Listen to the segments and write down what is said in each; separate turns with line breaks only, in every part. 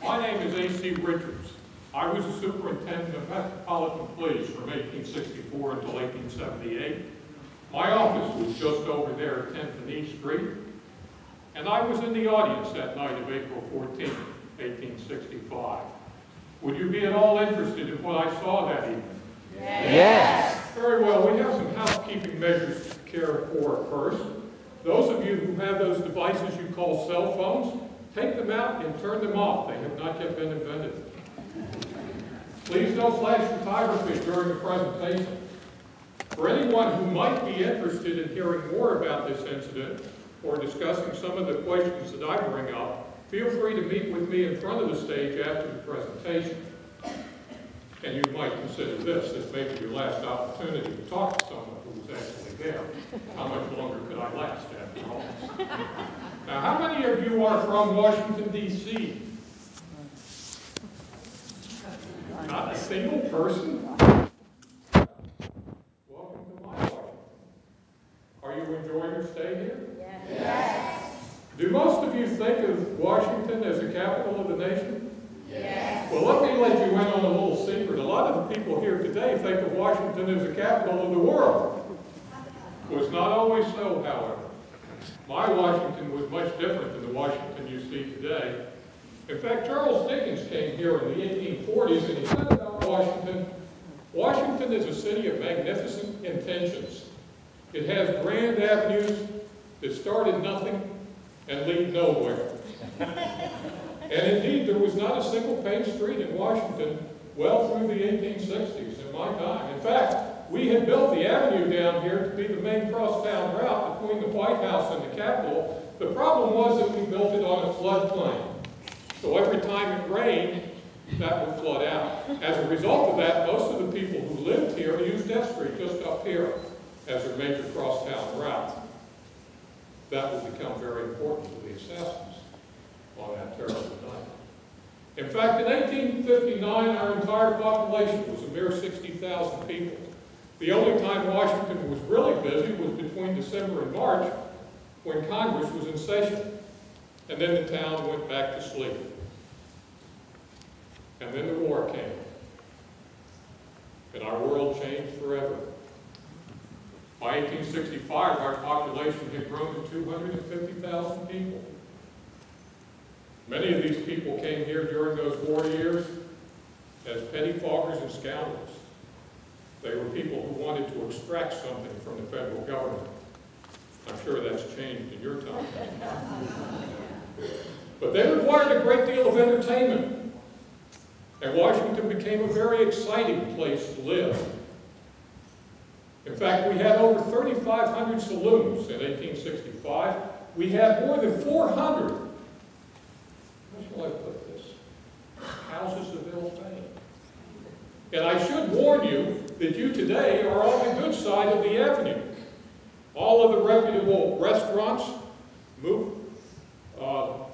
My name is A.C. Richards. I was a superintendent of Metropolitan Police from 1864 until 1878. My office was just over there at 10th and East Street. And I was in the audience that night of April 14, 1865. Would you be at all interested in what I saw that evening?
Yes.
Very well. We have some housekeeping measures to care for first. Those of you who have those devices you call cell phones, take them out and turn them off. They have not yet been invented. Please don't flash photography during the presentation. For anyone who might be interested in hearing more about this incident or discussing some of the questions that I bring up, feel free to meet with me in front of the stage after the presentation. And you might consider this may be your last opportunity to talk to someone who was actually there. How much longer could I last after all? Now, how many of you are from Washington, D.C.? Not a single person? Welcome to my Washington. Are you enjoying your stay here?
Yes.
Do most of you think of Washington as the capital of the nation?
Yes.
Well, let me let you in on a little secret. A lot of the people here today think of Washington as the capital of the world. It was not always so, however. My Washington was much different than the Washington you see today. In fact, Charles Dickens came here in the 1840s and he said about Washington, Washington is a city of magnificent intentions. It has grand avenues that start in nothing and lead nowhere. And indeed, there was not a single paved street in Washington well through the 1860s in my time. In fact, we had built the avenue down here to be the main crosstown route between the White House and the Capitol. The problem was that we built it on a floodplain. So every time it rained, that would flood out. As a result of that, most of the people who lived here used F Street just up here as their major crosstown route. That would become very important to the assassins on that terrible night. In fact, in 1859, our entire population was a mere 60,000 people. The only time Washington was really busy was between December and March, when Congress was in session. And then the town went back to sleep. And then the war came. And our world changed forever. By 1865, our population had grown to 250,000 people. Many of these people came here during those war years as pettifoggers and scoundrels. They were people who wanted to extract something from the federal government. I'm sure that's changed in your time. But they required a great deal of entertainment. And Washington became a very exciting place to live. In fact, we had over 3,500 saloons in 1865. We had more than 400, how shall I put this, houses of ill fame. And I should warn you that you today are on the good side of the avenue. All of the reputable restaurants,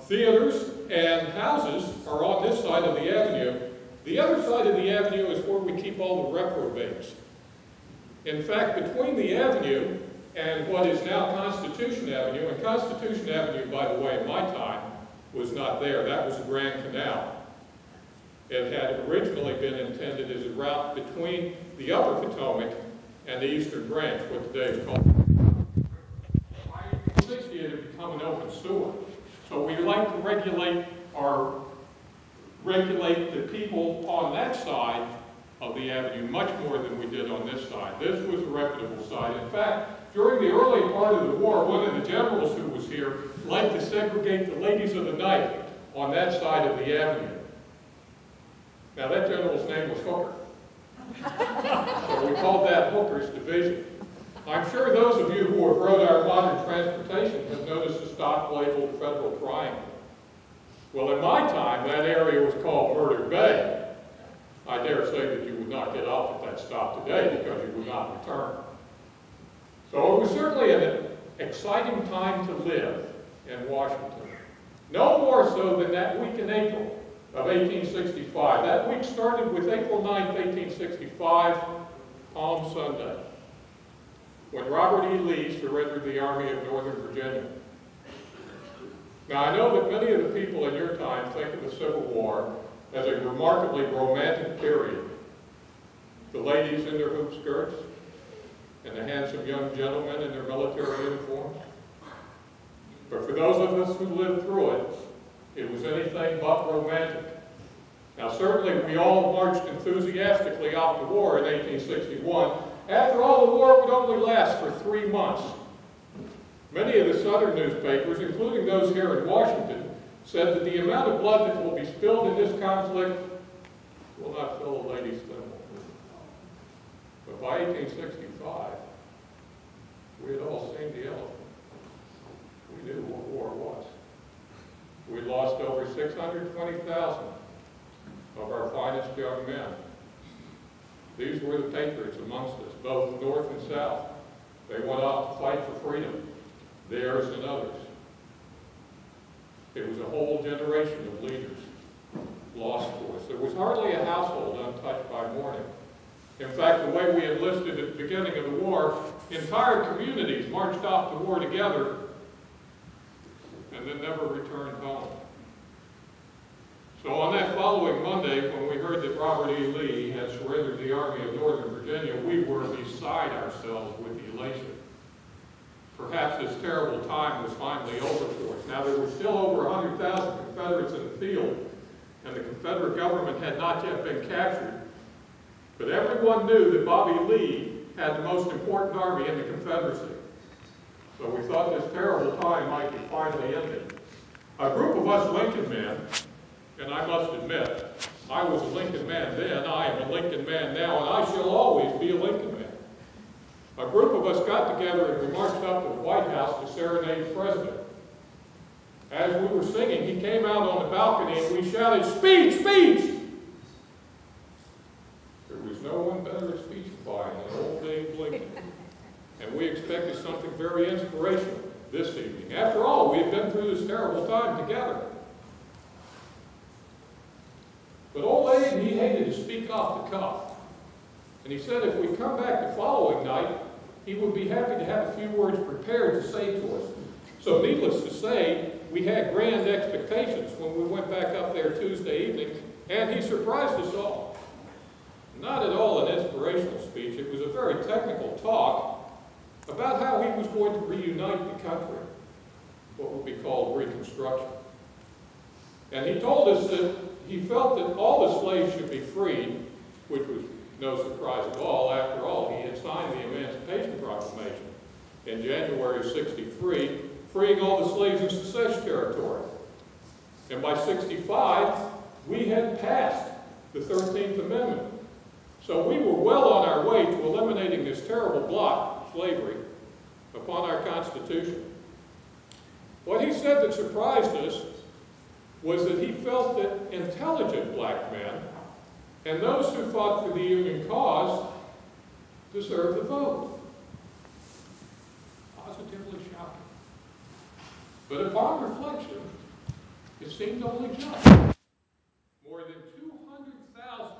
theaters, and houses are on this side of the avenue. The other side of the avenue is where we keep all the reprobates. In fact, between the avenue and what is now Constitution Avenue, and Constitution Avenue, by the way, in my time, was not there. That was the Grand Canal. It had originally been intended as a route between the Upper Potomac and the Eastern Branch, what today is called. By 1860, it had become an open sewer. So we like to regulate the people on that side of the avenue much more than we did on this side. This was a reputable side. In fact, during the early part of the war, one of the generals who was here liked to segregate the ladies of the night on that side of the avenue. Now that general's name was Hooker. So we called that Hooker's Division. I'm sure those of you who have rode our modern transportation have noticed a stop labeled Federal Triangle. Well, in my time, that area was called Murder Bay. I dare say that you would not get off at that stop today because you would not return. So it was certainly an exciting time to live in Washington. No more so than that week in April of 1865. That week started with April 9th, 1865, Palm Sunday, when Robert E. Lee surrendered the Army of Northern Virginia. Now, I know that many of the people in your time think of the Civil War as a remarkably romantic period. The ladies in their hoop skirts, and the handsome young gentlemen in their military uniforms. But for those of us who lived through it, it was anything but romantic. Now, certainly we all marched enthusiastically out the war in 1861. After all, the war would only last for 3 months. Many of the southern newspapers, including those here in Washington, said that the amount of blood that will be spilled in this conflict will not fill a lady's thimble. But by 1865, we had all seen the elephant. We knew what war was. We lost over 620,000 of our finest young men. These were the patriots amongst us, both North and South. They went off to fight for freedom, theirs and others. It was a whole generation of leaders lost to us. There was hardly a household untouched by mourning. In fact, the way we enlisted at the beginning of the war, entire communities marched off to war together and then never returned home. So on that following Monday, when we heard that Robert E. Lee had surrendered the Army of Northern Virginia, we were beside ourselves with elation. Perhaps this terrible time was finally over for us. Now, there were still over 100,000 Confederates in the field, and the Confederate government had not yet been captured. But everyone knew that Bobby Lee had the most important army in the Confederacy. So we thought this terrible time might be finally ended. A group of us Lincoln men, and I must admit, I was a Lincoln man then, I am a Lincoln man now, and I shall always be a Lincoln man. A group of us got together and we marched up to the White House to serenade the President. As we were singing, he came out on the balcony and we shouted, "Speech! Speech!" There was no one better at speechifying than old Abe Lincoln. And we expected something very inspirational this evening. After all, we had been through this terrible time together. But old Abe, he hated to speak off the cuff. And he said if we come back the following night, he would be happy to have a few words prepared to say to us. So needless to say, we had grand expectations when we went back up there Tuesday evening, and he surprised us all. Not at all an inspirational speech. It was a very technical talk about how he was going to reunite the country, what would be called Reconstruction. And he told us that he felt that all the slaves should be freed, which was no surprise at all. After all, he had signed the Emancipation Proclamation in January of '63, freeing all the slaves in secession territory. And by '65, we had passed the 13th Amendment. So we were well on our way to eliminating this terrible blot, slavery, upon our Constitution. What he said that surprised us was that he felt that intelligent black men and those who fought for the Union cause deserved the vote. Positively shocking. But upon reflection, it seemed only just. More than 200,000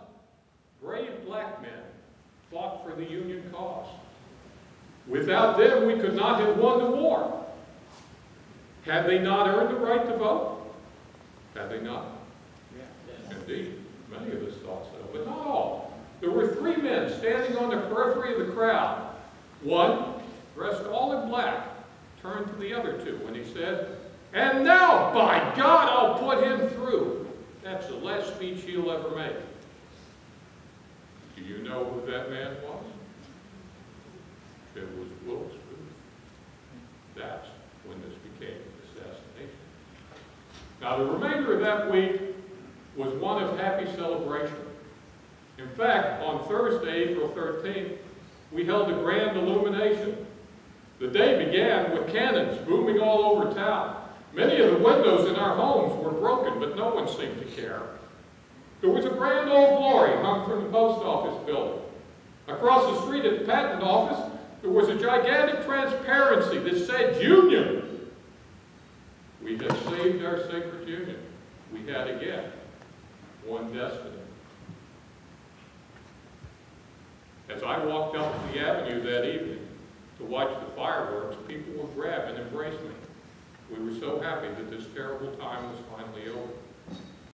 brave black men fought for the Union cause. Without them, we could not have won the war. Had they not earned the right to vote? Had they not? Yeah. Indeed. Many of us thought so, but not all. There were 3 men standing on the periphery of the crowd. One, dressed all in black, turned to the other 2 and he said, "And now, by God, I'll put him through." That's the last speech he'll ever make. Do you know who that man was? It was Wilkes Booth. That's when this became an assassination. Now, the remainder of that week was one of happy celebration. In fact, on Thursday, April 13th, we held a grand illumination. The day began with cannons booming all over town. Many of the windows in our homes were broken, but no one seemed to care. There was a grand old glory hung from the post office building. Across the street at the patent office, there was a gigantic transparency that said Union. We had saved our sacred Union. We had again one destiny. As I walked up the avenue that evening to watch the fireworks, people would grab and embrace me. We were so happy that this terrible time was finally over.